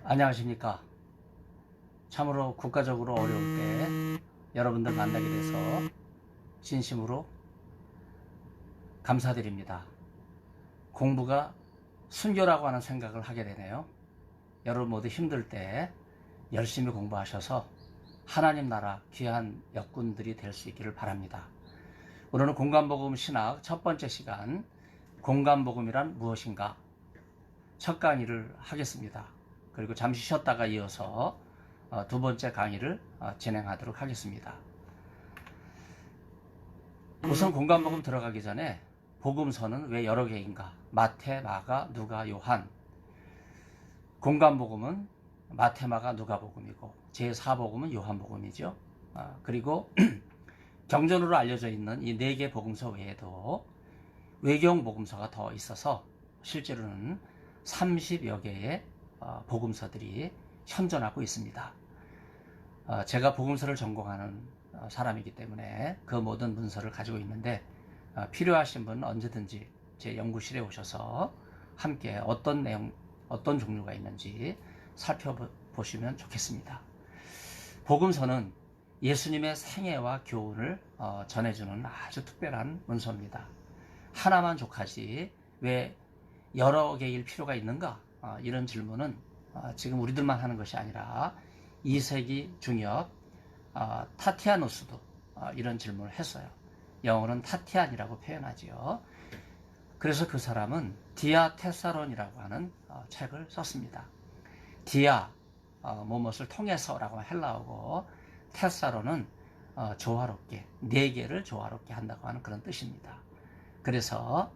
안녕하십니까. 참으로 국가적으로 어려울 때 여러분들 만나게 돼서 진심으로 감사드립니다. 공부가 순교라고 하는 생각을 하게 되네요. 여러분 모두 힘들 때 열심히 공부하셔서 하나님 나라 귀한 역군들이 될 수 있기를 바랍니다. 오늘은 공간복음 신학 첫 번째 시간, 공간복음이란 무엇인가 첫 강의를 하겠습니다. 그리고 잠시 쉬었다가 이어서 두 번째 강의를 진행하도록 하겠습니다. 우선 공간복음 들어가기 전에 복음서는 왜 여러 개인가? 마태, 마가, 누가, 요한. 공간복음은 마태, 마가, 누가복음이고 제4복음은 요한복음이죠. 그리고 경전으로 알려져 있는 이 4개 복음서 외에도 외경 복음서가 더 있어서 실제로는 30여 개의 복음서들이 현존하고 있습니다. 제가 복음서를 전공하는 사람이기 때문에 그 모든 문서를 가지고 있는데 필요하신 분은 언제든지 제 연구실에 오셔서 함께 어떤 내용, 어떤 종류가 있는지 살펴보시면 좋겠습니다. 복음서는 예수님의 생애와 교훈을 전해주는 아주 특별한 문서입니다. 하나만 족하지 왜 여러 개일 필요가 있는가? 이런 질문은 지금 우리들만 하는 것이 아니라 2세기 중엽 타티아누스도 이런 질문을 했어요. 영어로는 타티안이라고 표현하지요. 그래서 그 사람은 디아 테사론이라고 하는 책을 썼습니다. 디아 무엇을 통해서라고 헬라어고, 테사론은 조화롭게, 4개를 조화롭게 한다고 하는 그런 뜻입니다. 그래서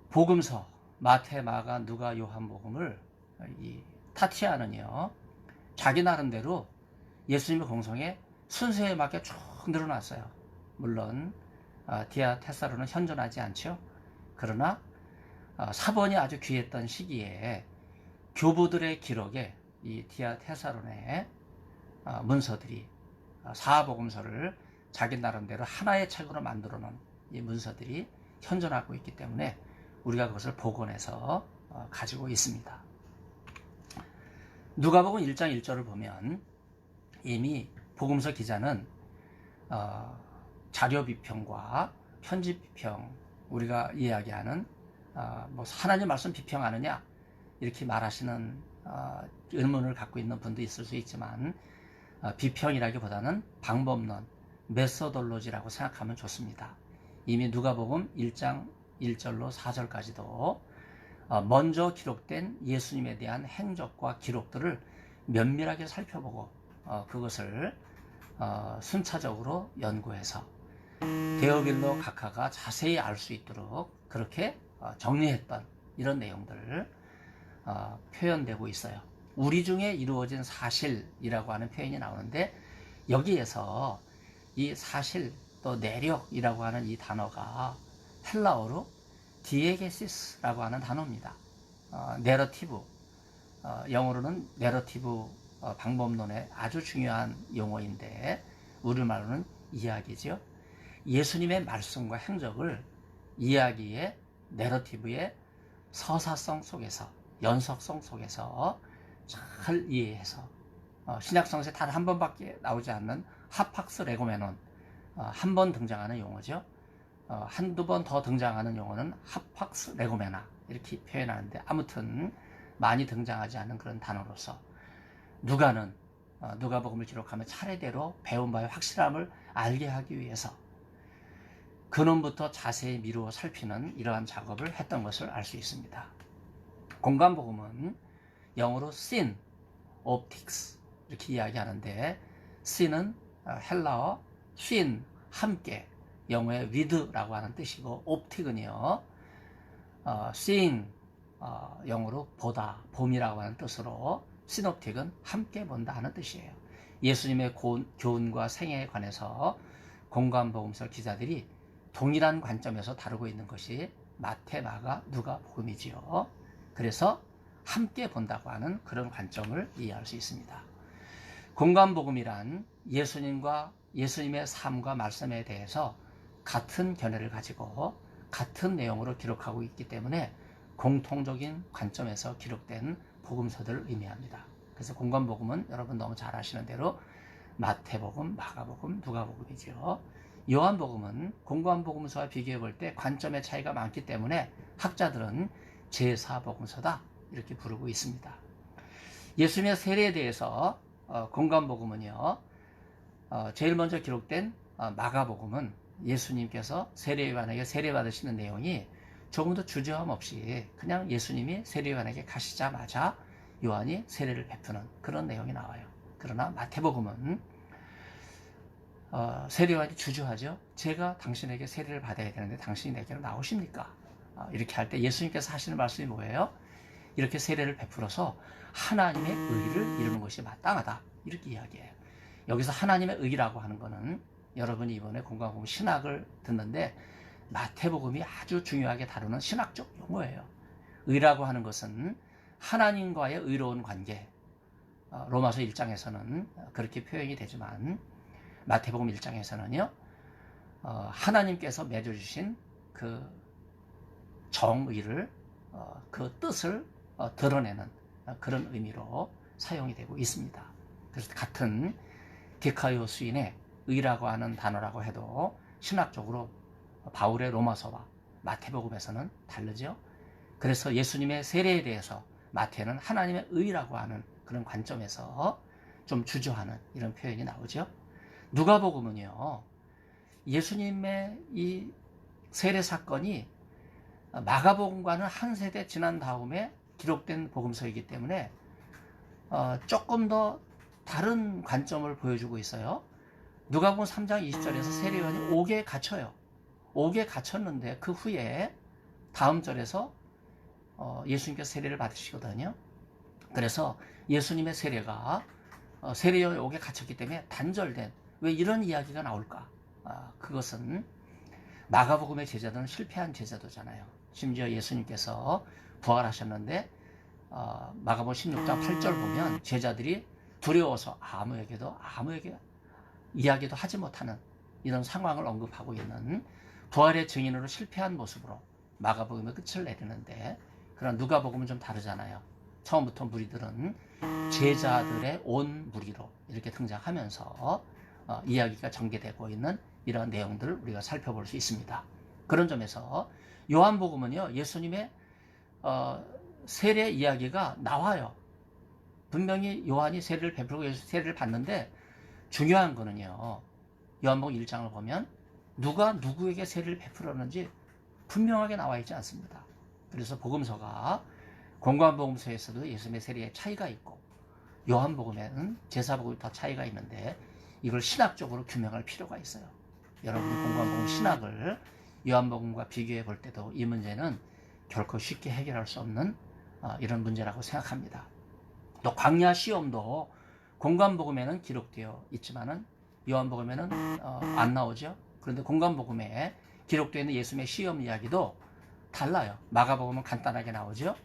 복음서 마태, 마가, 누가, 요한복음을 이 타티아는요, 자기 나름대로 예수님의 공성에 순서에 맞게 쭉 늘어났어요. 물론 디아 테사로는 현존하지 않죠. 그러나 사본이 아주 귀했던 시기에 교부들의 기록에 이 디아 테사론의 문서들이 사복음서를 자기 나름대로 하나의 책으로 만들어 놓은 이 문서들이 현존하고 있기 때문에 우리가 그것을 복원해서 가지고 있습니다. 누가복음 1장 1절을 보면 이미 복음서 기자는 자료 비평과 편집 비평, 우리가 이야기하는 하나님 말씀 비평하느냐 이렇게 말하시는 의문을 갖고 있는 분도 있을 수 있지만 비평이라기보다는 방법론, 메소돌로지라고 생각하면 좋습니다. 이미 누가복음 1장 1절로 4절까지도 먼저 기록된 예수님에 대한 행적과 기록들을 면밀하게 살펴보고 그것을 순차적으로 연구해서 데오빌로 각하가 자세히 알 수 있도록 그렇게 정리했던 이런 내용들 표현되고 있어요. 우리 중에 이루어진 사실이라고 하는 표현이 나오는데 여기에서 이 사실 또 내력이라고 하는 이 단어가 헬라어로 디에게시스라고 하는 단어입니다. 내러티브, 영어로는 내러티브 방법론의 아주 중요한 용어인데 우리말로는 이야기죠. 예수님의 말씀과 행적을 이야기의 내러티브의 서사성 속에서, 연속성 속에서 잘 이해해서 신약성서에 단 한 번밖에 나오지 않는 하팍스 레고메논, 한 번 등장하는 용어죠. 한두 번 더 등장하는 용어는 하팍스 레고메나 이렇게 표현하는데 아무튼 많이 등장하지 않는 그런 단어로서 누가는 누가복음을 기록하며 차례대로 배운 바의 확실함을 알게 하기 위해서 근원부터 자세히 미루어 살피는 이러한 작업을 했던 것을 알 수 있습니다. 공간복음은 영어로 sin, optics 이렇게 이야기하는데 sin은 헬라어 sin, 함께, 영어의 with라고 하는 뜻이고 optic은요 seeing, 영어로 보다, 봄이라고 하는 뜻으로 시놉틱은 함께 본다 하는 뜻이에요. 예수님의 교훈과 생애에 관해서 공간복음서 기자들이 동일한 관점에서 다루고 있는 것이 마태, 마가, 누가 복음이지요. 그래서 함께 본다고 하는 그런 관점을 이해할 수 있습니다. 공간복음이란 예수님과 예수님의 삶과 말씀에 대해서 같은 견해를 가지고 같은 내용으로 기록하고 있기 때문에 공통적인 관점에서 기록된 복음서들을 의미합니다. 그래서 공관복음은 여러분 너무 잘 아시는 대로 마태복음, 마가복음, 누가복음이죠. 요한복음은 공관복음서와 비교해 볼 때 관점의 차이가 많기 때문에 학자들은 제4복음서다 이렇게 부르고 있습니다. 예수님의 세례에 대해서 공관복음은요, 제일 먼저 기록된 마가복음은 예수님께서 세례요한에게 세례받으시는 내용이 조금 더 주저함 없이 그냥 예수님이 세례요한에게 가시자마자 요한이 세례를 베푸는 그런 내용이 나와요. 그러나 마태복음은 세례요한이 주저하죠. 제가 당신에게 세례를 받아야 되는데 당신이 내게로 나오십니까? 이렇게 할 때 예수님께서 하시는 말씀이 뭐예요? 이렇게 세례를 베풀어서 하나님의 의를 이루는 것이 마땅하다 이렇게 이야기해요. 여기서 하나님의 의라고 하는 것은 여러분이 이번에 공관복음 신학을 듣는데 마태복음이 아주 중요하게 다루는 신학적 용어예요. 의라고 하는 것은 하나님과의 의로운 관계, 로마서 1장에서는 그렇게 표현이 되지만 마태복음 1장에서는요, 하나님께서 맺어주신 그 정의를, 그 뜻을 드러내는 그런 의미로 사용이 되고 있습니다. 그래서 같은 디카이오스인의 의라고 하는 단어라고 해도 신학적으로 바울의 로마서와 마태복음에서는 다르죠. 그래서 예수님의 세례에 대해서 마태는 하나님의 의라고 하는 그런 관점에서 좀 주저하는 이런 표현이 나오죠. 누가복음은요, 예수님의 이 세례 사건이 마가복음과는 한 세대 지난 다음에 기록된 복음서이기 때문에 조금 더 다른 관점을 보여주고 있어요. 누가복음 3장 20절에서 세례요한이 옥에 갇혀요. 옥에 갇혔는데 그 후에 다음 절에서 예수님께서 세례를 받으시거든요. 그래서 예수님의 세례가 세례요한이 옥에 갇혔기 때문에 단절된, 왜 이런 이야기가 나올까? 그것은 마가복음의 제자들은 실패한 제자도잖아요. 심지어 예수님께서 부활하셨는데 마가복음 16장 8절 보면 제자들이 두려워서 아무에게 이야기도 하지 못하는 이런 상황을 언급하고 있는 부활의 증인으로 실패한 모습으로 마가복음의 끝을 내리는데, 그러나 누가복음은 좀 다르잖아요. 처음부터 무리들은 제자들의 온 무리로 이렇게 등장하면서 이야기가 전개되고 있는 이러한 내용들을 우리가 살펴볼 수 있습니다. 그런 점에서 요한복음은요, 예수님의 세례 이야기가 나와요. 분명히 요한이 세례를 베풀고 예수 세례를 받는데 중요한 거는요, 요한복음 1장을 보면 누가 누구에게 세례를 베풀었는지 분명하게 나와 있지 않습니다. 그래서 복음서가 공관복음서에서도 예수님의 세례에 차이가 있고 요한복음에는 제사복음이 더 차이가 있는데 이걸 신학적으로 규명할 필요가 있어요. 여러분이 공관복음 신학을 요한복음과 비교해 볼 때도 이 문제는 결코 쉽게 해결할 수 없는 이런 문제라고 생각합니다. 또 광야 시험도 공관복음에는 기록되어 있지만은 요한복음에는 안 나오죠. 그런데 공관복음에 기록되어 있는 예수님의 시험 이야기도 달라요. 마가복음은 간단하게 나오죠.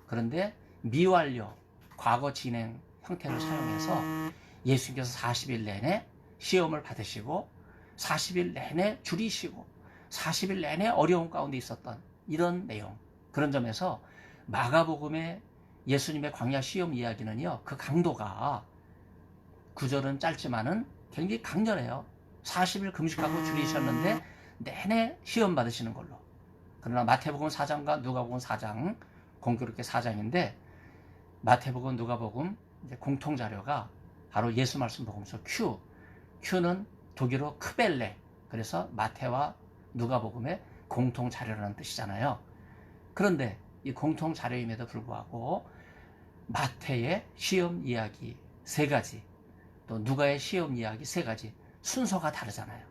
그런데 미완료, 과거 진행 형태를 사용해서 예수님께서 40일 내내 시험을 받으시고 40일 내내 줄이시고 40일 내내 어려운 가운데 있었던 이런 내용, 그런 점에서 마가복음의 예수님의 광야 시험 이야기는요, 그 강도가 구절은 짧지만은 굉장히 강렬해요. 40일 금식하고 줄이셨는데 내내 시험 받으시는 걸로. 그러나 마태복음 4장과 누가복음 4장, 공교롭게 4장인데 마태복음, 누가복음 공통 자료가 바로 예수 말씀 복음서 Q. Q는 독일어 크벨레. 그래서 마태와 누가복음의 공통 자료라는 뜻이잖아요. 그런데 이 공통 자료임에도 불구하고 마태의 시험 이야기 3가지, 또 누가의 시험 이야기 3가지 순서가 다르잖아요.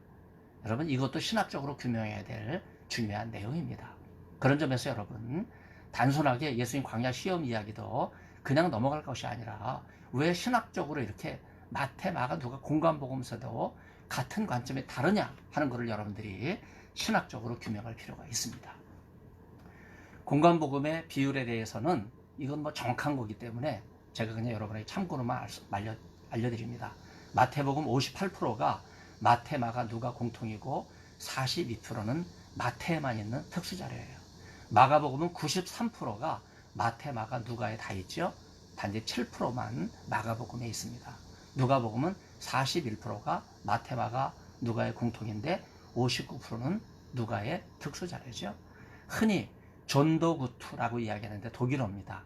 여러분, 이것도 신학적으로 규명해야 될 중요한 내용입니다. 그런 점에서 여러분, 단순하게 예수님 광야 시험 이야기도 그냥 넘어갈 것이 아니라 왜 신학적으로 이렇게 마태, 마가, 누가 공관복음서도 같은 관점이 다르냐 하는 것을 여러분들이 신학적으로 규명할 필요가 있습니다. 공관복음의 비율에 대해서는 이건 뭐 정확한 거기 때문에 제가 그냥 여러분에게 참고로만 알려드립니다. 마태복음 58%가 마태, 마가, 누가 공통이고 42%는 마태에만 있는 특수자료예요. 마가복음은 93%가 마태, 마가, 누가에 다 있죠. 단지 7%만 마가복음에 있습니다. 누가복음은 41%가 마태, 마가, 누가의 공통인데 59%는 누가의 특수자료죠. 흔히 존도구투라고 이야기하는데 독일어입니다.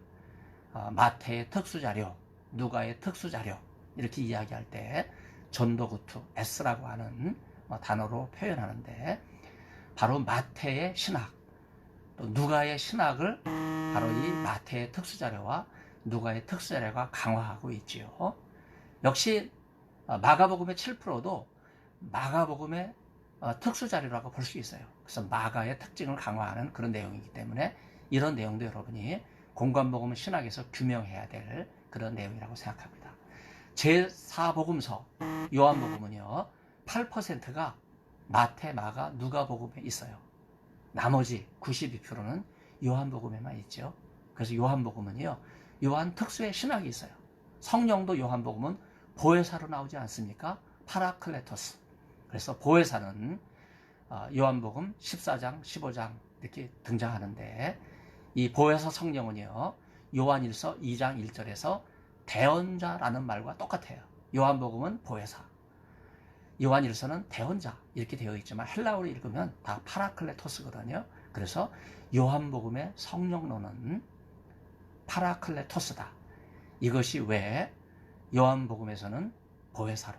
마태의 특수자료, 누가의 특수자료 이렇게 이야기할 때 존도구투, S라고 하는 단어로 표현하는데 바로 마태의 신학, 또 누가의 신학을 바로 이 마태의 특수자료와 누가의 특수자료가 강화하고 있지요. 역시 마가복음의 7%도 마가복음의 특수자료라고 볼 수 있어요. 그래서 마가의 특징을 강화하는 그런 내용이기 때문에 이런 내용도 여러분이 공관복음은 신학에서 규명해야 될 그런 내용이라고 생각합니다. 제4복음서 요한복음은요 8%가 마태, 마가, 누가복음에 있어요. 나머지 92%는 요한복음에만 있죠. 그래서 요한복음은요 요한 특수의 신학이 있어요. 성령도 요한복음은 보혜사로 나오지 않습니까? 파라클레토스. 그래서 보혜사는 요한복음 14장, 15장 이렇게 등장하는데 이 보혜사 성령은요 요한일서 2장 1절에서 대언자라는 말과 똑같아요. 요한복음은 보혜사, 요한일서는 대언자 이렇게 되어 있지만 헬라어로 읽으면 다 파라클레토스거든요. 그래서 요한복음의 성령론은 파라클레토스다. 이것이 왜 요한복음에서는 보혜사로,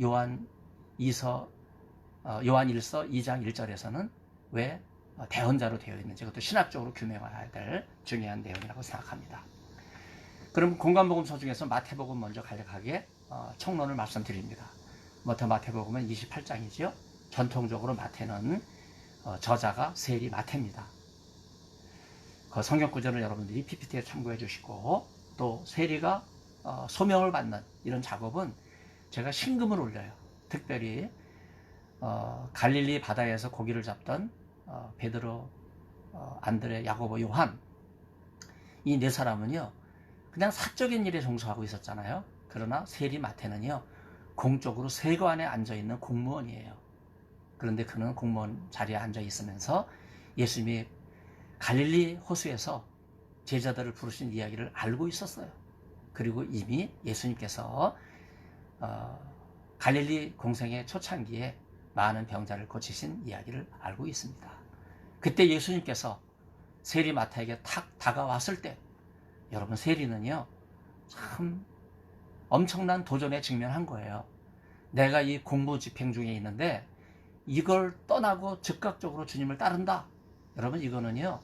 요한일서 2장 1절에서는 왜 대언자로 되어 있는지 그것도 신학적으로 규명해야 될 중요한 내용이라고 생각합니다. 그럼 공관복음서 중에서 마태복음 먼저 간략하게 총론을 말씀드립니다. 마태복음은 28장이죠. 전통적으로 마태는 저자가 세리 마태입니다. 그 성경 구절을 여러분들이 PPT에 참고해 주시고 또 세리가 소명을 받는 이런 작업은 제가 신금을 올려요. 특별히 갈릴리 바다에서 고기를 잡던 베드로, 안드레, 야고보, 요한 이 네 사람은요 그냥 사적인 일에 종사하고 있었잖아요. 그러나 세리 마태는요 공적으로 세관에 앉아있는 공무원이에요. 그런데 그는 공무원 자리에 앉아 있으면서 예수님이 갈릴리 호수에서 제자들을 부르신 이야기를 알고 있었어요. 그리고 이미 예수님께서 갈릴리 공생의 초창기에 많은 병자를 고치신 이야기를 알고 있습니다. 그때 예수님께서 세리 마태에게 탁 다가왔을 때 여러분 세리는요 참 엄청난 도전에 직면한 거예요. 내가 이 공무 집행 중에 있는데 이걸 떠나고 즉각적으로 주님을 따른다. 여러분 이거는요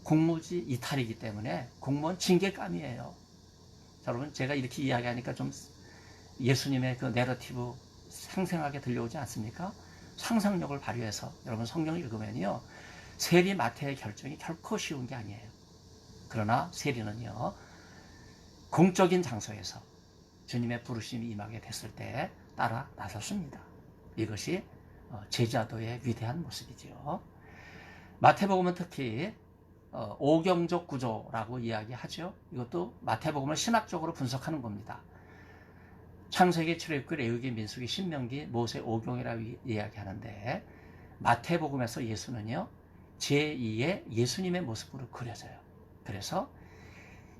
공무지 이탈이기 때문에 공무원 징계감이에요. 자, 여러분 제가 이렇게 이야기하니까 좀 예수님의 그 내러티브 생생하게 들려오지 않습니까? 상상력을 발휘해서 여러분 성경을 읽으면요 세리 마태의 결정이 결코 쉬운 게 아니에요. 그러나 세리는요 공적인 장소에서 주님의 부르심이 임하게 됐을 때 따라 나섰습니다. 이것이 제자도의 위대한 모습이죠. 마태복음은 특히 오경적 구조라고 이야기하죠. 이것도 마태복음을 신학적으로 분석하는 겁니다. 창세기, 출애굽기, 레위기, 민수기, 신명기, 모세 오경이라고 이야기하는데 마태복음에서 예수는요 제2의 예수님의 모습으로 그려져요. 그래서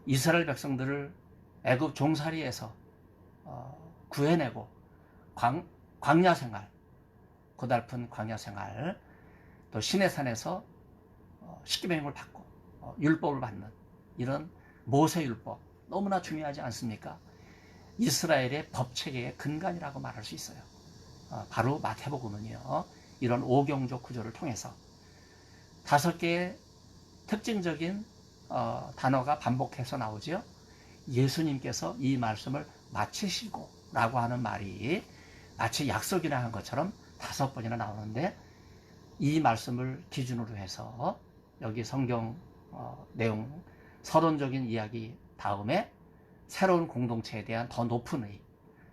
이스라엘 백성들을 애굽 종살이에서 구해내고 광야 생활, 고달픈 광야 생활, 또 시내산에서 십계명을 받고 율법을 받는 이런 모세율법 너무나 중요하지 않습니까? 이스라엘의 법체계의 근간이라고 말할 수 있어요. 바로 마태복음은요 이런 오경적 구조를 통해서 5개의 특징적인 단어가 반복해서 나오죠. 예수님께서 이 말씀을 마치시고 라고 하는 말이 마치 약속이나 한 것처럼 5번이나 나오는데 이 말씀을 기준으로 해서 여기 성경 내용 서론적인 이야기 다음에 새로운 공동체에 대한 더 높은 의,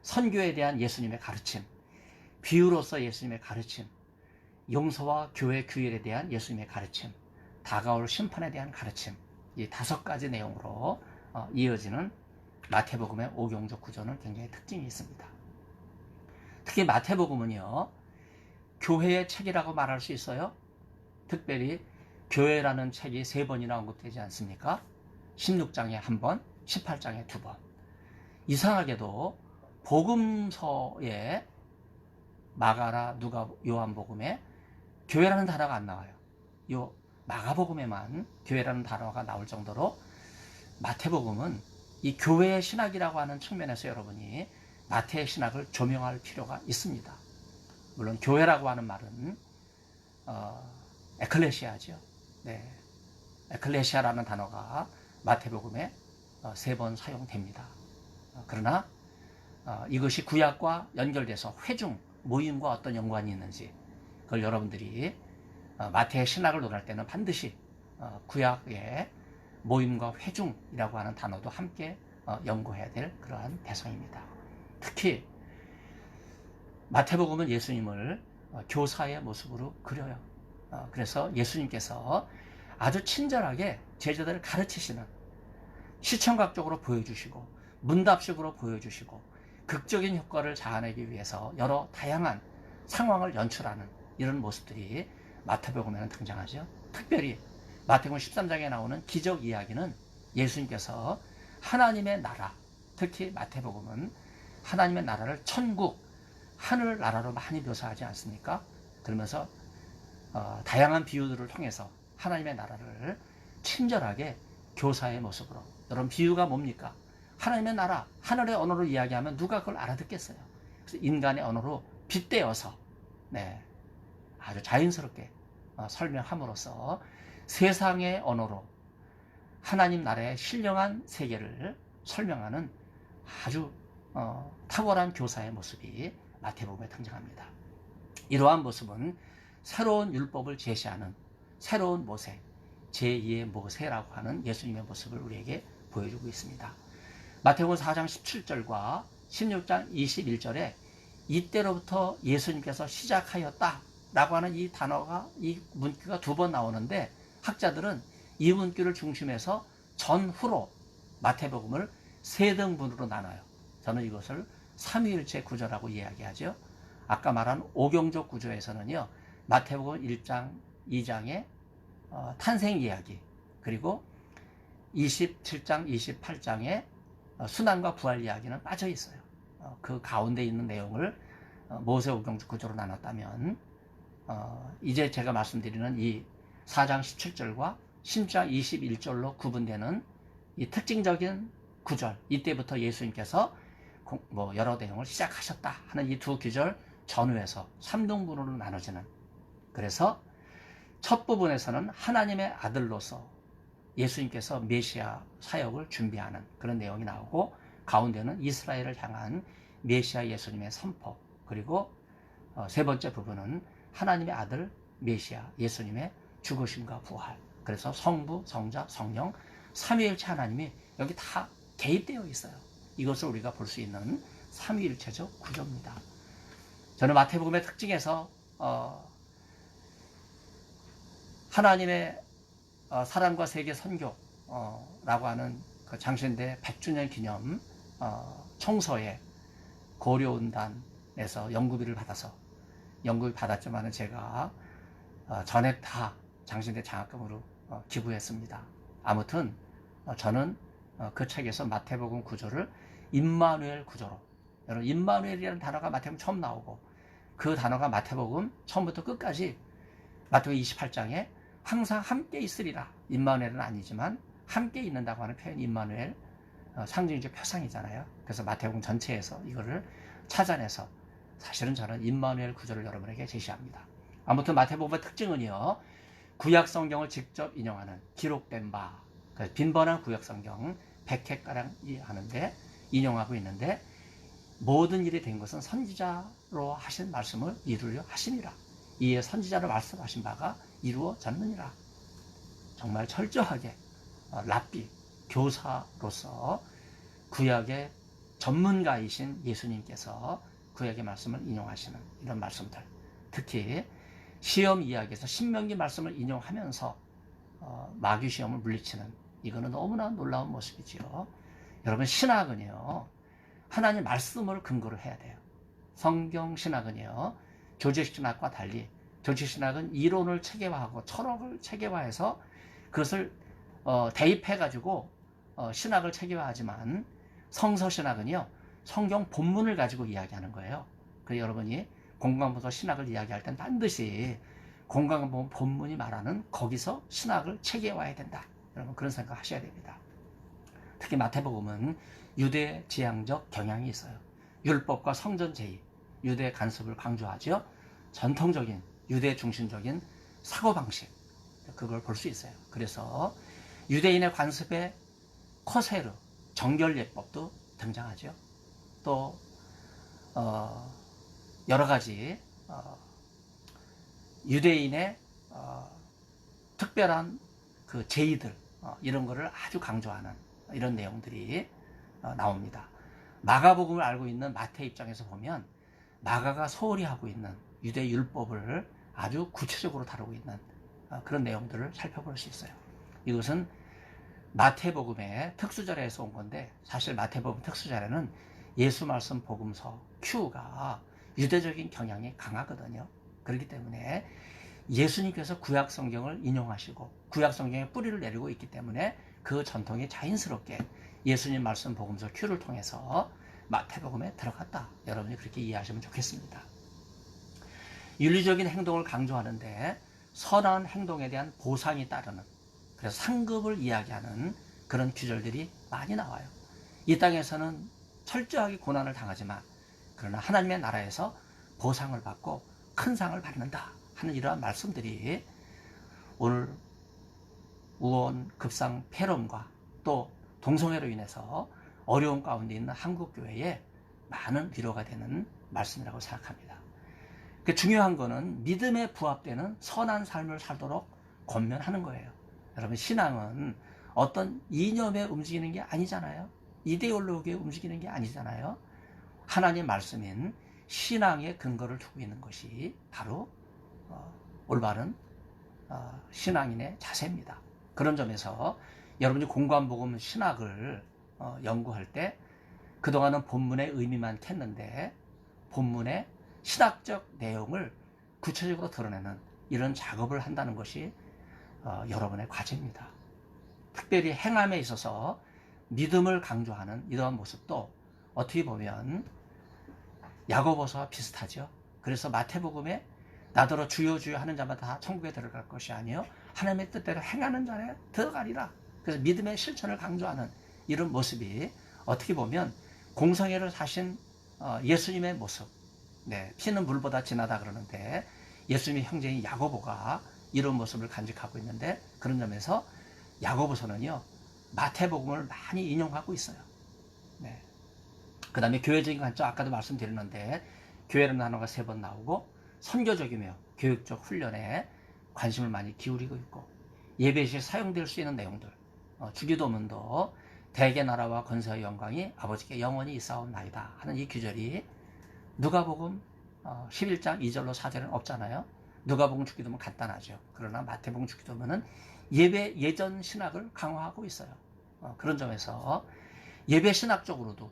선교에 대한 예수님의 가르침, 비유로서 예수님의 가르침, 용서와 교회 규율에 대한 예수님의 가르침, 다가올 심판에 대한 가르침, 이 5가지 내용으로 이어지는 마태복음의 오경적 구조는 굉장히 특징이 있습니다. 특히 마태복음은요 교회의 책이라고 말할 수 있어요. 특별히 교회라는 책이 3번이나 언급되지 않습니까? 16장에 1번, 18장에 2번. 이상하게도 복음서에 마가나 누가 요한복음에 교회라는 단어가 안 나와요. 요 마가복음에만 교회라는 단어가 나올 정도로 마태복음은 이 교회의 신학이라고 하는 측면에서 여러분이 마태의 신학을 조명할 필요가 있습니다. 물론 교회라고 하는 말은 에클레시아죠. 네, 에클레시아라는 단어가 마태복음에 3번 사용됩니다. 그러나 이것이 구약과 연결돼서 회중, 모임과 어떤 연관이 있는지 그걸 여러분들이 마태의 신학을 논할 때는 반드시 구약의 모임과 회중이라고 하는 단어도 함께 연구해야 될 그러한 대상입니다. 특히 마태복음은 예수님을 교사의 모습으로 그려요. 그래서 예수님께서 아주 친절하게 제자들을 가르치시는, 시청각적으로 보여주시고 문답식으로 보여주시고 극적인 효과를 자아내기 위해서 여러 다양한 상황을 연출하는 이런 모습들이 마태복음에는 등장하죠. 특별히 마태복음 13장에 나오는 기적 이야기는 예수님께서 하나님의 나라, 특히 마태복음은 하나님의 나라를 천국, 하늘 나라로 많이 묘사하지 않습니까? 그러면서 다양한 비유들을 통해서 하나님의 나라를 친절하게 교사의 모습으로. 여러분, 비유가 뭡니까? 하나님의 나라, 하늘의 언어로 이야기하면 누가 그걸 알아듣겠어요? 그래서 인간의 언어로 빗대어서 아주 자연스럽게 설명함으로써 세상의 언어로 하나님 나라의 신령한 세계를 설명하는 아주 탁월한 교사의 모습이 마태복음에 등장합니다. 이러한 모습은 새로운 율법을 제시하는 새로운 모세, 제2의 모세라고 하는 예수님의 모습을 우리에게 보여주고 있습니다. 마태복음 4장 17절과 16장 21절에 이때로부터 예수님께서 시작하였다 라고 하는 이 단어가, 이 문구가 2번 나오는데, 학자들은 이 문구를 중심해서 전후로 마태복음을 3등분으로 나눠요. 저는 이것을 삼위일체 구조라고 이야기하죠. 아까 말한 오경적 구조에서는요, 마태복음 1장, 2장의 탄생 이야기, 그리고 27장, 28장의 순환과 부활 이야기는 빠져 있어요. 그 가운데 있는 내용을 모세 오경적 구조로 나눴다면, 이제 제가 말씀드리는 이 4장 17절과 10장 21절로 구분되는 이 특징적인 구절, 이때부터 예수님께서 여러 내용을 시작하셨다 하는 이 2구절 전후에서 3등분으로 나눠지는, 그래서 첫 부분에서는 하나님의 아들로서 예수님께서 메시아 사역을 준비하는 그런 내용이 나오고, 가운데는 이스라엘을 향한 메시아 예수님의 선포, 그리고 세 번째 부분은 하나님의 아들 메시아 예수님의 죽으심과 부활. 그래서 성부, 성자, 성령, 삼위일체 하나님이 여기 다 개입되어 있어요. 이것을 우리가 볼 수 있는 삼위일체적 구조입니다. 저는 마태복음의 특징에서 하나님의 사랑과 세계 선교라고 하는 그 장신대 100주년 기념 총서에 고려원단에서 연구비를 받아서, 연구비 받았지만 제가 전액 다 장신대 장학금으로 기부했습니다. 아무튼 저는 그 책에서 마태복음 구조를 임마누엘 구조로, 여러분, 임마누엘이라는 단어가 마태복음 처음 나오고, 그 단어가 마태복음 처음부터 끝까지 마태복음 28장에 항상 함께 있으리라, 임마누엘은 아니지만 함께 있는다고 하는 표현이 임마누엘, 상징적 표상이잖아요. 그래서 마태복음 전체에서 이거를 찾아내서 사실은 저는 임마누엘 구조를 여러분에게 제시합니다. 아무튼 마태복음의 특징은요, 구약 성경을 직접 인용하는 기록된 바, 빈번한 구약 성경 100회가량 하는데 인용하고 있는데, 모든 일이 된 것은 선지자로 하신 말씀을 이루려 하시니라. 이에 선지자로 말씀하신 바가 이루어졌느니라. 정말 철저하게 랍비, 교사로서 구약의 전문가이신 예수님께서 구약의 말씀을 인용하시는 이런 말씀들, 특히 시험 이야기에서 신명기 말씀을 인용하면서 마귀 시험을 물리치는, 이거는 너무나 놀라운 모습이지요. 여러분, 신학은요, 하나님 말씀을 근거로 해야 돼요. 성경 신학은요, 교제식 신학과 달리 정치신학은 이론을 체계화하고 철학을 체계화해서 그것을 대입해가지고 신학을 체계화하지만 성서신학은요, 성경 본문을 가지고 이야기하는 거예요. 그래서 여러분이 공강부터 신학을 이야기할 땐 반드시 공강부 본문이 말하는 거기서 신학을 체계화해야 된다. 여러분 그런 생각 하셔야 됩니다. 특히 마태복음은 유대 지향적 경향이 있어요. 율법과 성전 제의, 유대 간섭을 강조하죠. 전통적인 유대 중심적인 사고방식, 그걸 볼 수 있어요. 그래서 유대인의 관습에 코세르, 정결예법도 등장하죠. 또 여러 가지 유대인의 특별한 그 제의들, 이런 거를 아주 강조하는 이런 내용들이 나옵니다. 마가복음을 알고 있는 마태 입장에서 보면 마가가 소홀히 하고 있는 유대 율법을 아주 구체적으로 다루고 있는 그런 내용들을 살펴볼 수 있어요. 이것은 마태복음의 특수절에서 온 건데, 사실 마태복음 특수절에는 예수 말씀 복음서 Q가 유대적인 경향이 강하거든요. 그렇기 때문에 예수님께서 구약 성경을 인용하시고 구약 성경에 뿌리를 내리고 있기 때문에 그 전통이 자연스럽게 예수님 말씀 복음서 Q를 통해서 마태복음에 들어갔다. 여러분이 그렇게 이해하시면 좋겠습니다. 윤리적인 행동을 강조하는데 선한 행동에 대한 보상이 따르는, 그래서 상급을 이야기하는 그런 규절들이 많이 나와요. 이 땅에서는 철저하게 고난을 당하지만 그러나 하나님의 나라에서 보상을 받고 큰 상을 받는다 하는 이러한 말씀들이 오늘 우원 급상 폐렴과 또 동성애로 인해서 어려운 가운데 있는 한국교회에 많은 위로가 되는 말씀이라고 생각합니다. 중요한 거는 믿음에 부합되는 선한 삶을 살도록 권면하는 거예요. 여러분, 신앙은 어떤 이념에 움직이는 게 아니잖아요. 이데올로기에 움직이는 게 아니잖아요. 하나님 말씀인 신앙의 근거를 두고 있는 것이 바로 올바른 신앙인의 자세입니다. 그런 점에서 여러분이 공관복음 신학을 연구할 때 그동안은 본문의 의미만 캤는데 본문의 신학적 내용을 구체적으로 드러내는 이런 작업을 한다는 것이 여러분의 과제입니다. 특별히 행함에 있어서 믿음을 강조하는 이러한 모습도 어떻게 보면 야고보서와 비슷하죠. 그래서 마태복음에 나더러 주여 주여 하는 자마다 다 천국에 들어갈 것이 아니요 하나님의 뜻대로 행하는 자에 들어가리라. 그래서 믿음의 실천을 강조하는 이런 모습이 어떻게 보면 공성애를 사신 예수님의 모습, 피는 물보다 진하다 그러는데 예수님의 형제인 야고보가 이런 모습을 간직하고 있는데, 그런 점에서 야고보서는요 마태복음을 많이 인용하고 있어요. 그 다음에 교회적인 관점, 아까도 말씀드렸는데 교회라는 단어가 3번 나오고 선교적이며 교육적 훈련에 관심을 많이 기울이고 있고, 예배시에 사용될 수 있는 내용들, 주기도문도 대개 나라와 권세의 영광이 아버지께 영원히 있사옵나이다 하는 이 규절이 누가복음 11장 2절로 4절은 없잖아요. 누가복음 주기도문 간단하죠. 그러나 마태복음 주기도문은 예배 예전 신학을 강화하고 있어요. 그런 점에서 예배 신학적으로도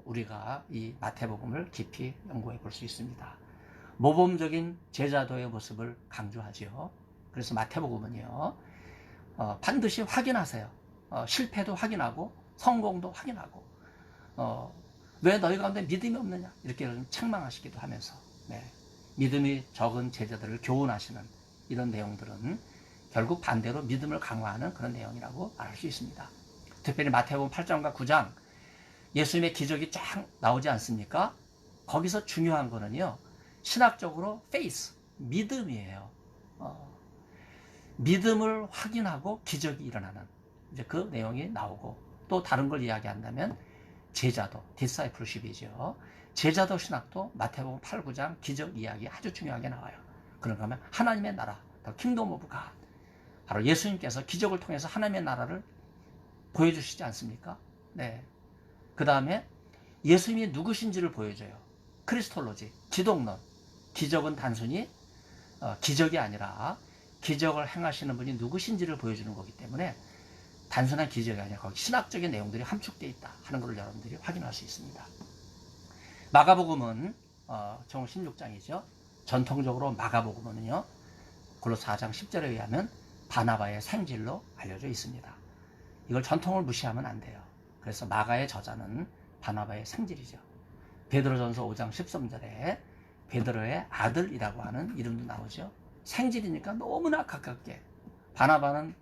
우리가 이 마태복음을 깊이 연구해 볼 수 있습니다. 모범적인 제자도의 모습을 강조하죠. 그래서 마태복음은요 반드시 확인하세요. 실패도 확인하고 성공도 확인하고 왜 너희 가운데 믿음이 없느냐 이렇게 책망하시기도 하면서 믿음이 적은 제자들을 교훈하시는 이런 내용들은 결국 반대로 믿음을 강화하는 그런 내용이라고 말할 수 있습니다. 특별히 마태복음 8장과 9장 예수님의 기적이 쫙 나오지 않습니까? 거기서 중요한 거는요 신학적으로 faith, 믿음이에요. 믿음을 확인하고 기적이 일어나는 이제 그 내용이 나오고, 또 다른 걸 이야기한다면 제자도, discipleship이죠. 제자도 신학도 마태복음 8, 9장 기적 이야기 아주 중요하게 나와요. 그런가 하면 하나님의 나라, the kingdom of God, 바로 예수님께서 기적을 통해서 하나님의 나라를 보여주시지 않습니까? 그 다음에 예수님이 누구신지를 보여줘요. 크리스톨로지, 기독론. 기적은 단순히 기적이 아니라 기적을 행하시는 분이 누구신지를 보여주는 거기 때문에 단순한 기적이 아니라 거기 신학적인 내용들이 함축되어 있다 하는 것을 여러분들이 확인할 수 있습니다. 마가복음은 총 16장이죠. 전통적으로 마가복음은요, 골로새 4장 10절에 의하면 바나바의 생질로 알려져 있습니다. 이걸 전통을 무시하면 안 돼요. 그래서 마가의 저자는 바나바의 생질이죠. 베드로전서 5장 13절에 베드로의 아들이라고 하는 이름도 나오죠. 생질이니까 너무나 가깝게. 바나바는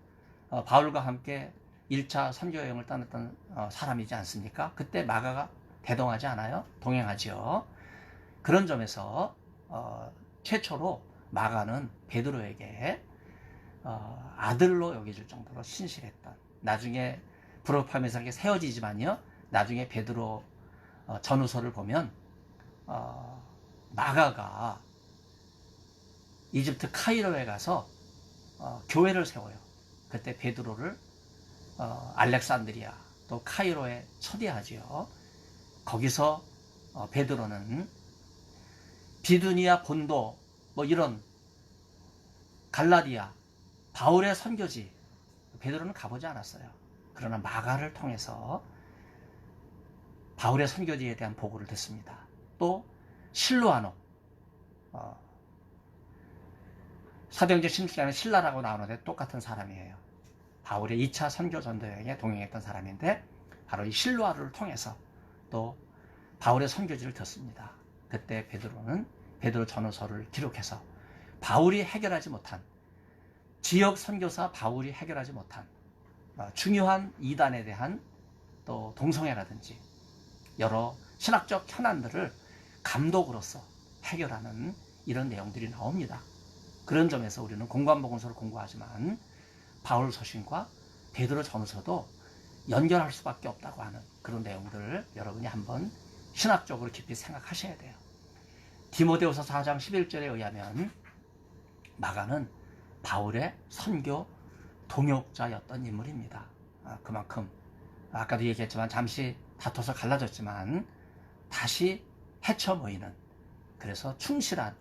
바울과 함께 1차 선교 여행을 떠났던 사람이지 않습니까? 그때 마가가 대동하지 않아요? 동행하죠. 그런 점에서 최초로 마가는 베드로에게 아들로 여겨질 정도로 신실했던, 나중에 브로팜에서 이렇게 세워지지만요, 나중에 베드로 전후서를 보면 마가가 이집트 카이로에 가서 교회를 세워요. 그때 베드로를 알렉산드리아 또 카이로에 초대하지요. 거기서 베드로는 비두니아 본도 뭐 이런 갈라디아 바울의 선교지 베드로는 가보지 않았어요. 그러나 마가를 통해서 바울의 선교지에 대한 보고를 듣습니다. 또 실루아노, 사도행전 16장에 신라라고 나오는데 똑같은 사람이에요. 바울의 2차 선교 전도 여행에 동행했던 사람인데 바로 이 실루아노를 통해서 또 바울의 선교지를 듣습니다. 그때 베드로는 베드로 전후서를 기록해서 바울이 해결하지 못한, 지역 선교사 바울이 해결하지 못한 중요한 이단에 대한 또 동성애라든지 여러 신학적 현안들을 감독으로서 해결하는 이런 내용들이 나옵니다. 그런 점에서 우리는 공관복음서를 공부하지만 바울 서신과 베드로 전후서도 연결할 수밖에 없다고 하는 그런 내용들을 여러분이 한번 신학적으로 깊이 생각하셔야 돼요. 디모데후서 4장 11절에 의하면 마가는 바울의 선교 동역자였던 인물입니다. 그만큼 아까도 얘기했지만 잠시 다퉈서 갈라졌지만 다시 헤쳐 모이는, 그래서 충실한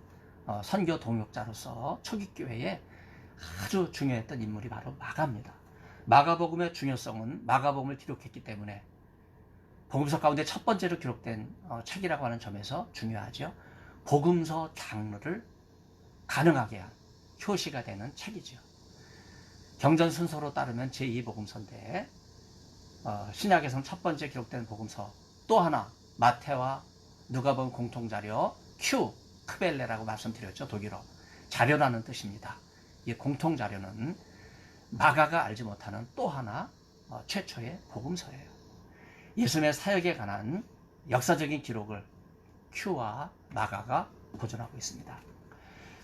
선교 동역자로서 초기교회에 아주 중요했던 인물이 바로 마가입니다. 마가복음의 중요성은 마가복음을 기록했기 때문에 복음서 가운데 첫 번째로 기록된 책이라고 하는 점에서 중요하죠. 복음서 장르를 가능하게 한 효시가 되는 책이죠. 경전 순서로 따르면 제2복음서인데 신약에서는 첫 번째 기록된 복음서, 또 하나 마태와 누가복음 공통자료 Q 크벨레라고 말씀드렸죠. 독일어 자료라는 뜻입니다. 이 공통자료는 마가가 알지 못하는 또 하나 최초의 복음서예요. 예수님의 사역에 관한 역사적인 기록을 Q와 마가가 보존하고 있습니다.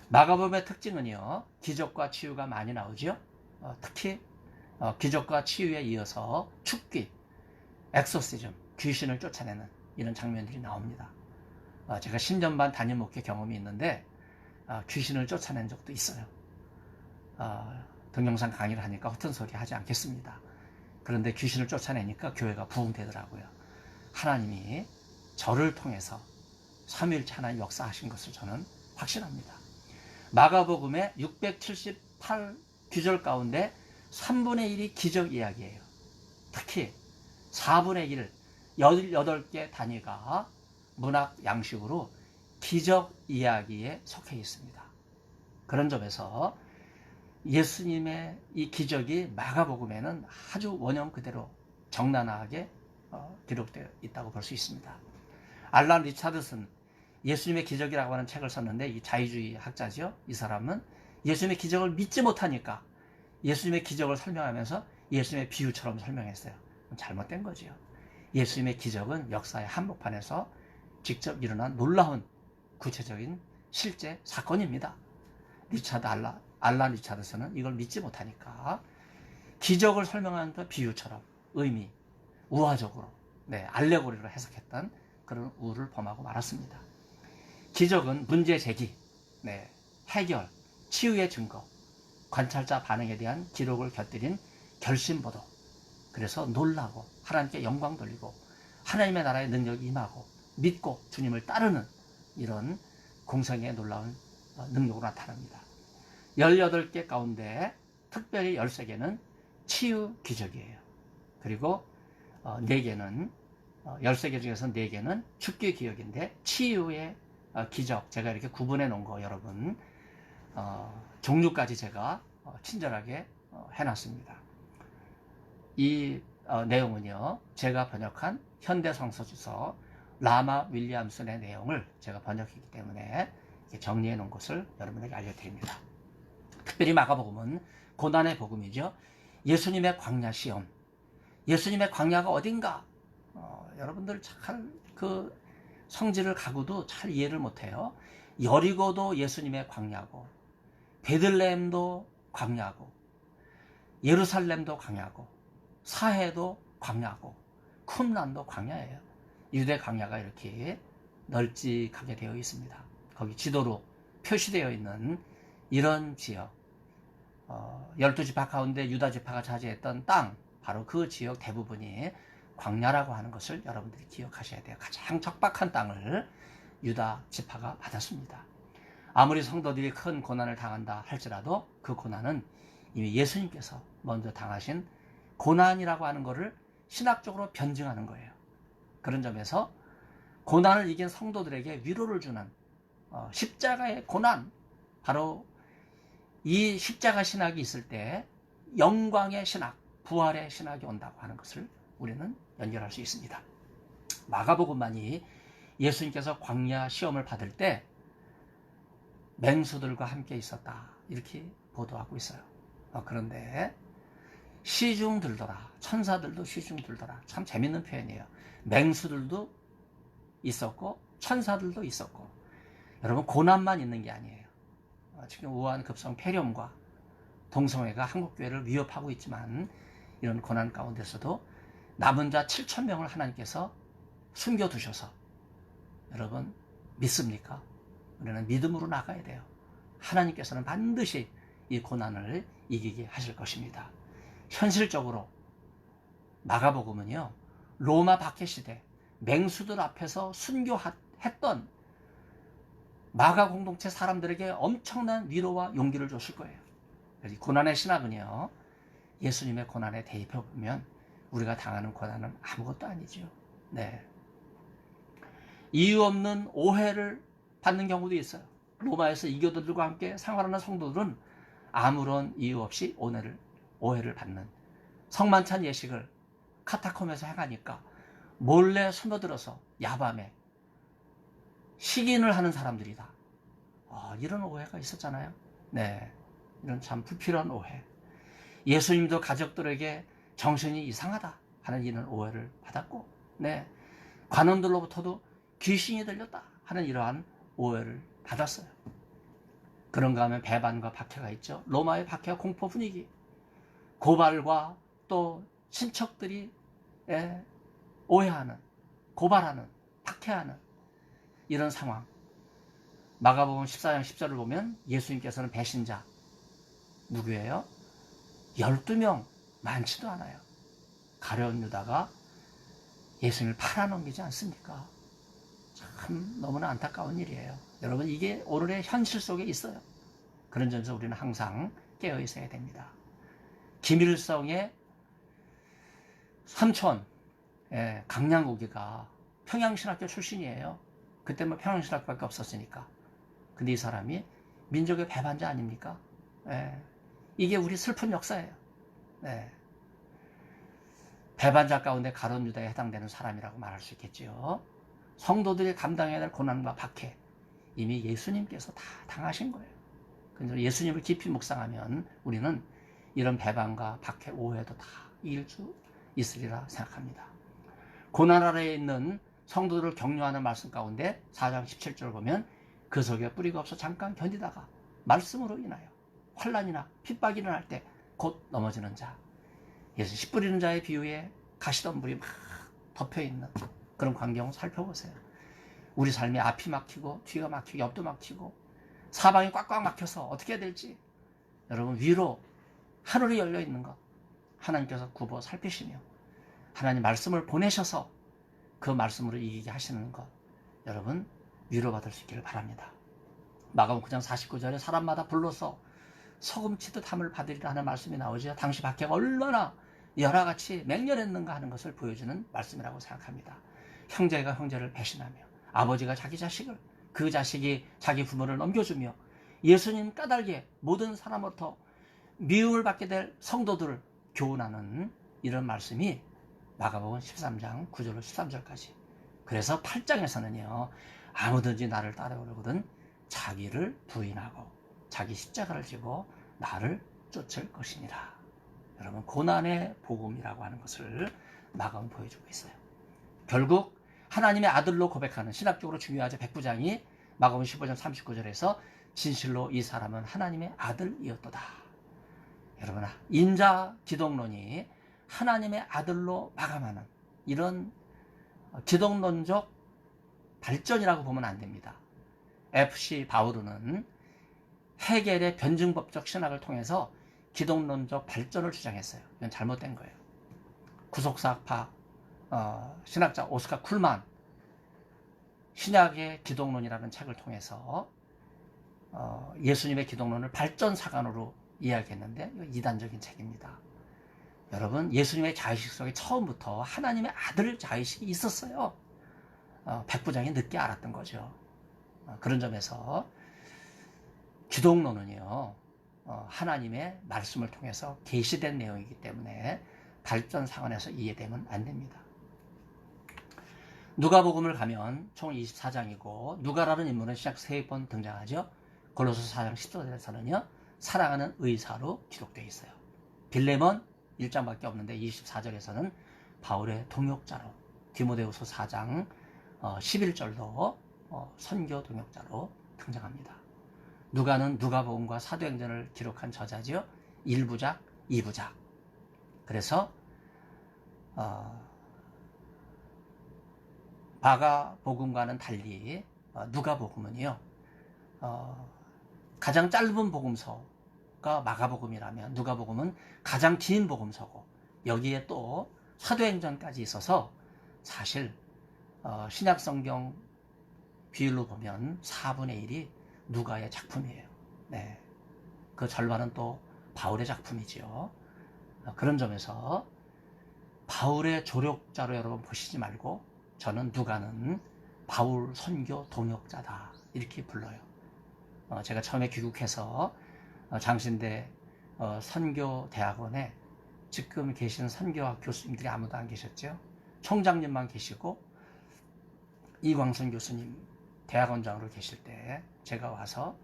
마가복음의 특징은요, 기적과 치유가 많이 나오죠. 특히 기적과 치유에 이어서 축기, 엑소시즘, 귀신을 쫓아내는 이런 장면들이 나옵니다. 제가 10년 반 담임 목회 경험이 있는데 귀신을 쫓아낸 적도 있어요. 동영상 강의를 하니까 허튼 소리 하지 않겠습니다. 그런데 귀신을 쫓아내니까 교회가 부흥되더라고요. 하나님이 저를 통해서 삼위일체 하나님 역사하신 것을 저는 확신합니다. 마가복음의 678 구절 가운데 3분의 1이 기적 이야기예요. 특히 4분의 1, 18개 단위가 문학 양식으로 기적 이야기에 속해 있습니다. 그런 점에서 예수님의 이 기적이 마가복음에는 아주 원형 그대로 적나라하게 기록되어 있다고 볼 수 있습니다. 알란 리차드슨, 예수님의 기적이라고 하는 책을 썼는데 이 자유주의 학자죠. 이 사람은 예수님의 기적을 믿지 못하니까 예수님의 기적을 설명하면서 예수님의 비유처럼 설명했어요. 잘못된 거죠. 예수님의 기적은 역사의 한복판에서 직접 일어난 놀라운 구체적인 실제 사건입니다. 알란 리차드슨은 이걸 믿지 못하니까 기적을 설명하는 비유처럼 의미, 우화적으로, 알레고리로 해석했던 그런 우를 범하고 말았습니다. 기적은 문제 제기, 해결, 치유의 증거, 관찰자 반응에 대한 기록을 곁들인 결심보도, 그래서 놀라고 하나님께 영광 돌리고 하나님의 나라의 능력이 임하고 믿고 주님을 따르는 이런 공생의 놀라운 능력으로 나타납니다. 18개 가운데 특별히 13개는 치유 기적이에요. 그리고 4개는 13개 중에서 4개는 축기 기적인데 치유의 기적 제가 이렇게 구분해 놓은 거 여러분 종류까지 제가 친절하게 해놨습니다. 이 내용은요 제가 번역한 현대성서주서 라마 윌리엄슨의 내용을 제가 번역했기 때문에 정리해 놓은 것을 여러분에게 알려드립니다. 특별히 마가복음은 고난의 복음이죠. 예수님의 광야 시험, 예수님의 광야가 어딘가 여러분들 잘 그 성질을 가고도 잘 이해를 못해요. 여리고도 예수님의 광야고, 베들레헴도 광야고, 예루살렘도 광야고, 사해도 광야고, 쿰란도 광야예요. 유대 광야가 이렇게 널찍하게 되어 있습니다. 거기 지도로 표시되어 있는 이런 지역, 12지파 가운데 유다지파가 차지했던 땅, 바로 그 지역 대부분이 광야라고 하는 것을 여러분들이 기억하셔야 돼요. 가장 척박한 땅을 유다 지파가 받았습니다. 아무리 성도들이 큰 고난을 당한다 할지라도 그 고난은 이미 예수님께서 먼저 당하신 고난이라고 하는 것을 신학적으로 변증하는 거예요. 그런 점에서 고난을 이긴 성도들에게 위로를 주는 십자가의 고난, 바로 이 십자가 신학이 있을 때 영광의 신학, 부활의 신학이 온다고 하는 것을 우리는 연결할 수 있습니다. 마가복음만이 예수님께서 광야 시험을 받을 때 맹수들과 함께 있었다 이렇게 보도하고 있어요. 그런데 시중 들더라, 천사들도 시중 들더라. 참 재밌는 표현이에요. 맹수들도 있었고 천사들도 있었고. 여러분 고난만 있는 게 아니에요. 지금 우한 급성 폐렴과 동성애가 한국교회를 위협하고 있지만 이런 고난 가운데서도 남은 자 7,000명을 하나님께서 숨겨두셔서 여러분 믿습니까? 우리는 믿음으로 나가야 돼요. 하나님께서는 반드시 이 고난을 이기게 하실 것입니다. 현실적으로 마가복음은요 로마 박해 시대 맹수들 앞에서 순교했던 마가 공동체 사람들에게 엄청난 위로와 용기를 줬을 거예요. 이 고난의 신학은요 예수님의 고난에 대입해 보면 우리가 당하는 고난은 아무것도 아니죠. 네. 이유 없는 오해를 받는 경우도 있어요. 로마에서 이교도들과 함께 생활하는 성도들은 아무런 이유 없이 오해를 받는, 성만찬 예식을 카타콤에서 행하니까 몰래 숨어들어서 야밤에 식인을 하는 사람들이다. 이런 오해가 있었잖아요. 네, 이런 참 불필요한 오해. 예수님도 가족들에게 정신이 이상하다 하는 이런 오해를 받았고, 네, 관원들로부터도 귀신이 들렸다 하는 이러한 오해를 받았어요. 그런가 하면 배반과 박해가 있죠. 로마의 박해와 공포 분위기, 고발과 또 친척들이 오해하는, 고발하는, 박해하는 이런 상황. 마가복음 14장 10절을 보면 예수님께서는 배신자 누구예요? 12명, 많지도 않아요. 가룟 유다가 예수님을 팔아넘기지 않습니까? 참 너무나 안타까운 일이에요. 여러분, 이게 오늘의 현실 속에 있어요. 그런 점에서 우리는 항상 깨어 있어야 됩니다. 김일성의 삼촌 강량국이가 평양신학교 출신이에요. 그때 뭐 평양신학교밖에 없었으니까. 근데 이 사람이 민족의 배반자 아닙니까? 이게 우리 슬픈 역사예요. 배반자 가운데 가룟 유다에 해당되는 사람이라고 말할 수 있겠지요. 성도들이 감당해야 될 고난과 박해, 이미 예수님께서 다 당하신 거예요. 그래서 예수님을 깊이 묵상하면 우리는 이런 배반과 박해, 오해도 다 이길 수 있으리라 생각합니다. 고난 아래에 있는 성도들을 격려하는 말씀 가운데 4장 17절을 보면 그 속에 뿌리가 없어 잠깐 견디다가 말씀으로 인하여 환난이나 핍박이 일어날 때 곧 넘어지는 자. 예수 씨 뿌리는 자의 비유에 가시덤불이 막 덮여있는 그런 광경을 살펴보세요. 우리 삶이 앞이 막히고 뒤가 막히고 옆도 막히고 사방이 꽉꽉 막혀서 어떻게 해야 될지, 여러분 위로 하늘이 열려있는 것 하나님께서 굽어 살피시며 하나님 말씀을 보내셔서 그 말씀으로 이기게 하시는 것, 여러분 위로받을 수 있기를 바랍니다. 마가복음 9장 49절에 사람마다 불러서 소금치듯 함을 받으리라 하는 말씀이 나오죠. 당시 박해가 얼마나 열화같이 맹렬했는가 하는 것을 보여주는 말씀이라고 생각합니다. 형제가 형제를 배신하며 아버지가 자기 자식을 그 자식이 자기 부모를 넘겨주며 예수님 까닭에 모든 사람으로부터 미움을 받게 될 성도들을 교훈하는 이런 말씀이 마가복음 13장 9절로 13절까지. 그래서 8장에서는요, 아무든지 나를 따라오려거든 자기를 부인하고 자기 십자가를 지고 나를 쫓을 것이니라. 여러분, 고난의 복음이라고 하는 것을 마가복음은 보여주고 있어요. 결국 하나님의 아들로 고백하는, 신학적으로 중요하죠. 백부장이 마가복음 15장 39절에서 진실로 이 사람은 하나님의 아들이었도다. 여러분, 인자 기독론이 하나님의 아들로 마감하는 이런 기독론적 발전이라고 보면 안 됩니다. FC 바우르는 헤겔의 변증법적 신학을 통해서 기독론적 발전을 주장했어요. 이건 잘못된 거예요. 구속사학파 신학자 오스카 쿨만 신약의 기독론이라는 책을 통해서 예수님의 기독론을 발전사관으로 이야기했는데 이거 이단적인 책입니다. 여러분, 예수님의 자의식 속에 처음부터 하나님의 아들 자의식이 있었어요. 백부장이 늦게 알았던 거죠. 그런 점에서 기독론은요, 하나님의 말씀을 통해서 계시된 내용이기 때문에 발전사관에서 이해되면 안 됩니다. 누가복음을 가면 총 24장이고 누가라는 인물은 시작 3번 등장하죠. 골로새 4장 10절에서는요, 사랑하는 의사로 기록되어 있어요. 빌레몬 1장밖에 없는데 24절에서는 바울의 동역자로, 디모데후서 4장 11절도 선교 동역자로 등장합니다. 누가는 누가복음과 사도행전을 기록한 저자지요. 1부작, 2부작. 그래서 마가복음과는 달리 누가복음은요, 가장 짧은 복음서가 마가복음이라면 누가복음은 가장 긴 복음서고, 여기에 또 사도행전까지 있어서 사실 신약성경 비율로 보면 4분의 1이 누가의 작품이에요. 네. 그 절반은 또 바울의 작품이지요. 그런 점에서 바울의 조력자로 여러분 보시지 말고, 저는 누가는 바울 선교 동역자다 이렇게 불러요. 제가 처음에 귀국해서 장신대 선교대학원에 지금 계시는 선교학 교수님들이 아무도 안 계셨죠. 총장님만 계시고 이광선 교수님 대학원장으로 계실 때 제가 와서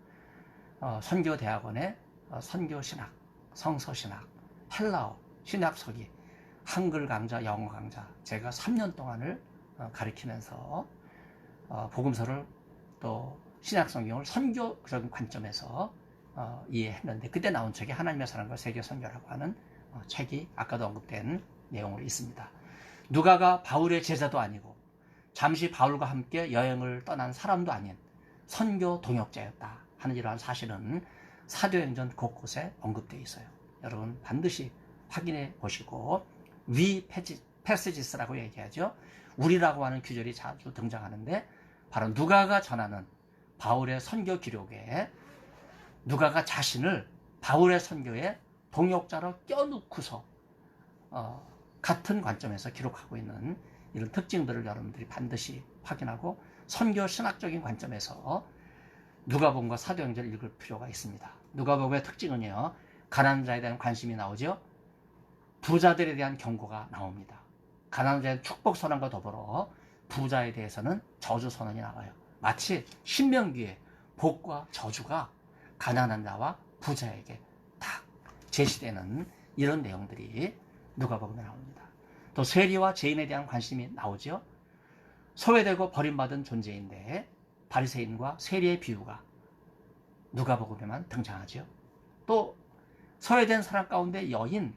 선교대학원에 선교신학, 성서신학, 헬라어, 신약서기, 한글 강좌, 영어 강좌 제가 3년 동안을 가르치면서 복음서를 또 신약성경을 선교적인 관점에서 이해했는데, 그때 나온 책이 하나님의 사랑과 세계선교라고 하는 책이 아까도 언급된 내용으로 있습니다. 누가가 바울의 제자도 아니고 잠시 바울과 함께 여행을 떠난 사람도 아닌 선교 동역자였다 하는 이러한 사실은 사도행전 곳곳에 언급되어 있어요. 여러분 반드시 확인해 보시고, 위 패시지스라고 얘기하죠. 우리라고 하는 규절이 자주 등장하는데, 바로 누가가 전하는 바울의 선교 기록에 누가가 자신을 바울의 선교에 동역자로 껴놓고서 같은 관점에서 기록하고 있는 이런 특징들을 여러분들이 반드시 확인하고 선교 신학적인 관점에서 누가복음과 사도행전을 읽을 필요가 있습니다. 누가복음의 특징은요, 가난한 자에 대한 관심이 나오죠. 부자들에 대한 경고가 나옵니다. 가난한 자의 축복 선언과 더불어 부자에 대해서는 저주 선언이 나와요. 마치 신명기에 복과 저주가 가난한 자와 부자에게 딱 제시되는 이런 내용들이 누가복음에 나옵니다. 또 세리와 죄인에 대한 관심이 나오죠. 소외되고 버림받은 존재인데 바리새인과 세리의 비유가 누가복음에만 등장하죠. 또 소외된 사람 가운데 여인,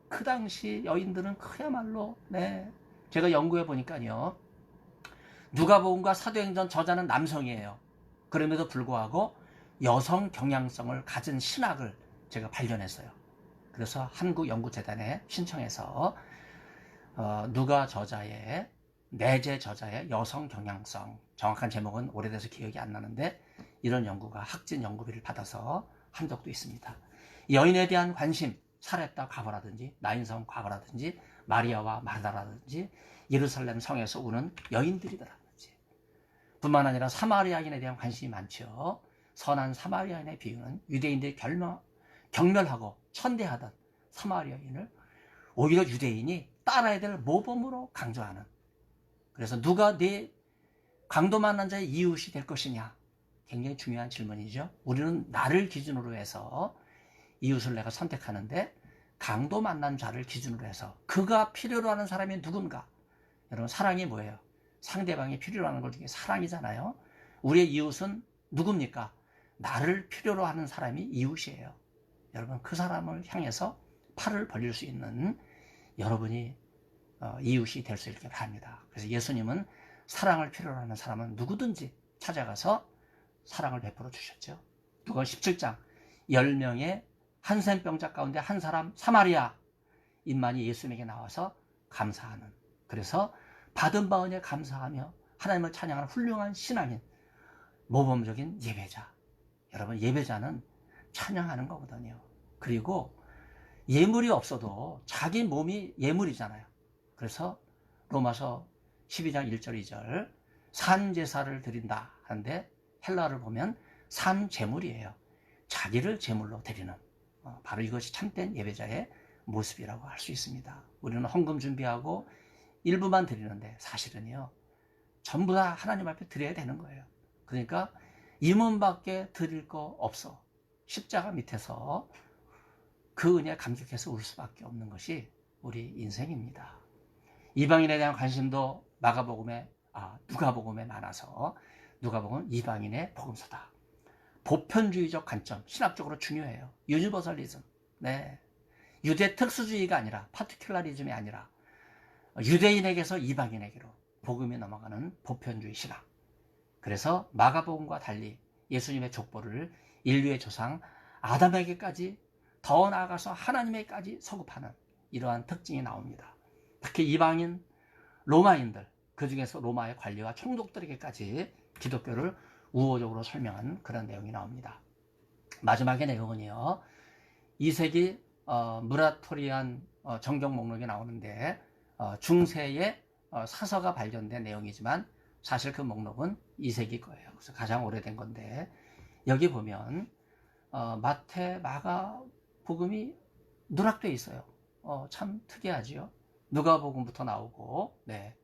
그 당시 여인들은 그야말로 제가 연구해 보니까요, 누가복음과 사도행전 저자는 남성이에요. 그럼에도 불구하고 여성 경향성을 가진 신학을 제가 발견했어요. 그래서 한국연구재단에 신청해서 누가 저자의, 내재 저자의 여성 경향성, 정확한 제목은 오래돼서 기억이 안 나는데 이런 연구가 학진 연구비를 받아서 한 적도 있습니다. 여인에 대한 관심, 사렙다 과거라든지 나인성 과거라든지 마리아와 마르다라든지 예루살렘 성에서 우는 여인들이라든지 뿐만 아니라 사마리아인에 대한 관심이 많죠. 선한 사마리아인의 비유는 유대인들이 경멸하고 천대하던 사마리아인을 오히려 유대인이 따라야 될 모범으로 강조하는, 그래서 누가 내 강도 만난 자의 이웃이 될 것이냐, 굉장히 중요한 질문이죠. 우리는 나를 기준으로 해서 이웃을 내가 선택하는데 강도 만난 자를 기준으로 해서 그가 필요로 하는 사람이 누군가. 여러분, 사랑이 뭐예요? 상대방이 필요로 하는 것 중에 사랑이잖아요. 우리의 이웃은 누굽니까? 나를 필요로 하는 사람이 이웃이에요. 여러분, 그 사람을 향해서 팔을 벌릴 수 있는 여러분이 이웃이 될 수 있게 바랍니다. 그래서 예수님은 사랑을 필요로 하는 사람은 누구든지 찾아가서 사랑을 베풀어 주셨죠. 누가 17장 10명의 한센병자 가운데 한 사람 사마리아인만이 예수님에게 나와서 감사하는, 그래서 받은 바 은혜에 감사하며 하나님을 찬양하는 훌륭한 신앙인, 모범적인 예배자. 여러분, 예배자는 찬양하는 거거든요. 그리고 예물이 없어도 자기 몸이 예물이잖아요. 그래서 로마서 12장 1절 2절 산제사를 드린다 하는데 헬라어를 보면 산제물이에요. 자기를 제물로 드리는, 바로 이것이 참된 예배자의 모습이라고 할 수 있습니다. 우리는 헌금 준비하고 일부만 드리는데 사실은요, 전부 다 하나님 앞에 드려야 되는 거예요. 그러니까 이문밖에 드릴 거 없어. 십자가 밑에서 그 은혜에 감격해서 울 수밖에 없는 것이 우리 인생입니다. 이방인에 대한 관심도 누가복음에 많아서 누가복음은 이방인의 복음서다. 보편주의적 관점, 신학적으로 중요해요. 유니버설리즘. 네. 유대 특수주의가 아니라, 파티큘라리즘이 아니라 유대인에게서 이방인에게로 복음이 넘어가는 보편주의 신학. 그래서 마가복음과 달리 예수님의 족보를 인류의 조상 아담에게까지, 더 나아가서 하나님에게까지 서급하는 이러한 특징이 나옵니다. 특히 이방인, 로마인들, 그 중에서 로마의 관리와 총독들에게까지 기독교를 우호적으로 설명한 그런 내용이 나옵니다. 마지막의 내용은요, 2세기 무라토리안 정경 목록에 나오는데 중세의 사서가 발견된 내용이지만 사실 그 목록은 2세기 거예요. 그래서 가장 오래된 건데, 여기 보면 마태, 마가 복음이 누락되어 있어요. 참 특이하지요. 누가복음부터 나오고, 네.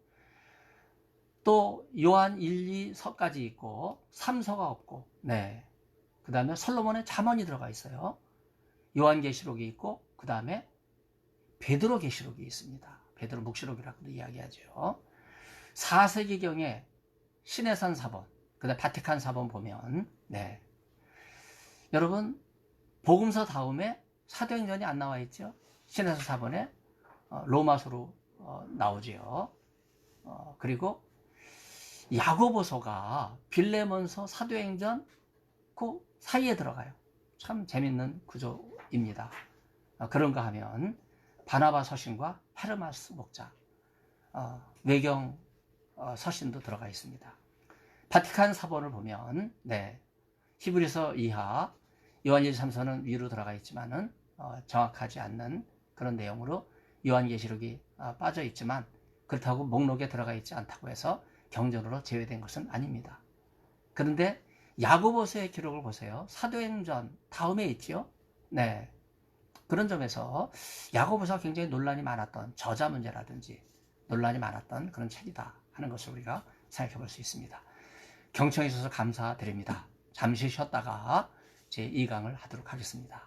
또 요한 1, 2서까지 있고 3서가 없고, 네. 그 다음에 솔로몬의 잠언이 들어가 있어요. 요한계시록이 있고, 그 다음에 베드로계시록이 있습니다. 베드로 묵시록이라고도 이야기하죠. 4세기경에 시내산 사본, 그 다음에 바티칸 사본 보면, 네. 여러분, 복음서 다음에 사도행전이 안 나와 있죠. 시내산 사본에 로마서로 나오지요. 그리고 야고보서가 빌레몬서, 사도행전 그 사이에 들어가요. 참 재밌는 구조입니다. 그런가 하면 바나바 서신과 헤르마스 목자 외경 서신도 들어가 있습니다. 바티칸 사본을 보면, 네, 히브리서 이하, 요한일서 3서는 위로 들어가 있지만은 정확하지 않는 그런 내용으로 요한계시록이 빠져 있지만, 그렇다고 목록에 들어가 있지 않다고 해서 경전으로 제외된 것은 아닙니다. 그런데 야고보서의 기록을 보세요. 사도행전 다음에 있죠. 네. 그런 점에서 야고보서가 굉장히 논란이 많았던, 저자 문제라든지 논란이 많았던 그런 책이다 하는 것을 우리가 생각해 볼 수 있습니다. 경청해 주셔서 감사드립니다. 잠시 쉬었다가 제 2강을 하도록 하겠습니다.